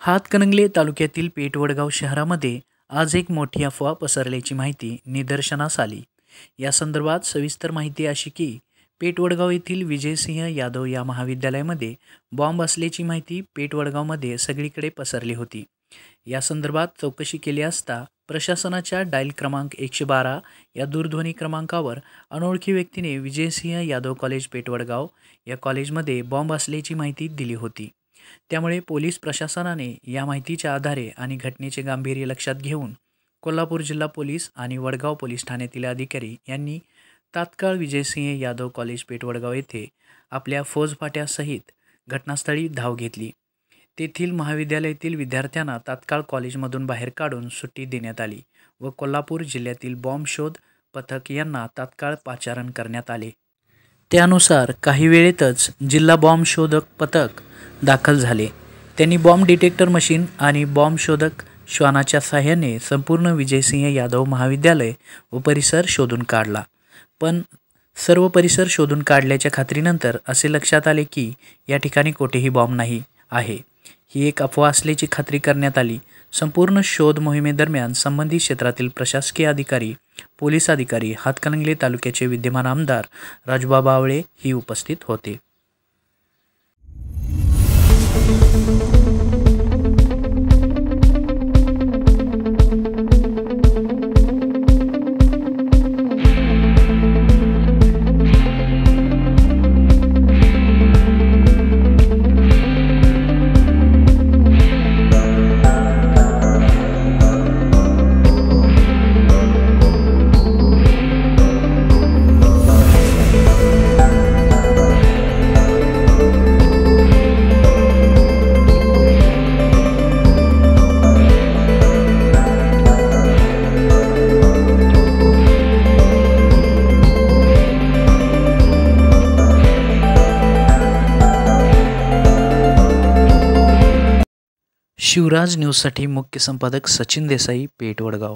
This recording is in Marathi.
हातकणंगले तालुक्यातील पेठवडगाव शहरामध्ये आज एक मोठी अफवा पसरल्याची माहिती निदर्शनास आली। या संदर्भात सविस्तर माहिती अशी की पेठवडगाव येथील विजयसिंह यादव या महाविद्यालयामध्ये बॉम्ब असल्याची माहिती पेठवडगावमध्ये सगळीकडे पसरली होती। या संदर्भात चौकशी केली असता प्रशासनाच्या डायल क्रमांक 112 या दूरध्वनी क्रमांकावर अनोळखी व्यक्तीने विजयसिंह यादव कॉलेज पेठवडगाव या कॉलेजमध्ये बॉम्ब असल्याची माहिती दिली होती। त्यामुळे पोलीस प्रशासनाने या माहितीच्या आधारे आणि घटनेचे गांभीर्य लक्षात घेऊन कोल्हापूर जिल्हा पोलीस आणि वडगाव पोलीस ठाण्यातील अधिकारी यांनी तात्काळ विजयसिंह यादव कॉलेज पेठवडगाव येथे आपल्या फौजफाट्यासहित घटनास्थळी धाव घेतली। तेथील महाविद्यालयातील विद्यार्थ्यांना तात्काळ कॉलेजमधून बाहेर काढून सुट्टी देण्यात आली व कोल्हापूर जिल्ह्यातील बॉम्ब शोध पथक यांना तात्काळ पाचारण करण्यात आले। त्यानुसार काही वेळेतच जिल्हा बॉम्ब शोधक पथक दाखल झाले। त्यांनी बॉम्ब डिटेक्टर मशीन आणि बॉम्ब शोधक श्वानाच्या सहाय्याने संपूर्ण विजयसिंह यादव महाविद्यालय व परिसर शोधून काढला। पण सर्व परिसर शोधून काढल्याच्या खात्रीनंतर असे लक्षात आले की या ठिकाणी कोठेही बॉम्ब नाही आहे। ही एक अफवा असल्याची खात्री करण्यात आली। संपूर्ण शोध मोहिमेदरम्यान संबंधित क्षेत्रातील प्रशासकीय अधिकारी, पोलीस अधिकारी, हातकणंगले तालुक्याचे विद्यमान आमदार राजूबाबा आवळे ही उपस्थित होते। शिवराज न्यूजसाठी मुख्य संपादक सचिन देसाई, पेठवडगाव।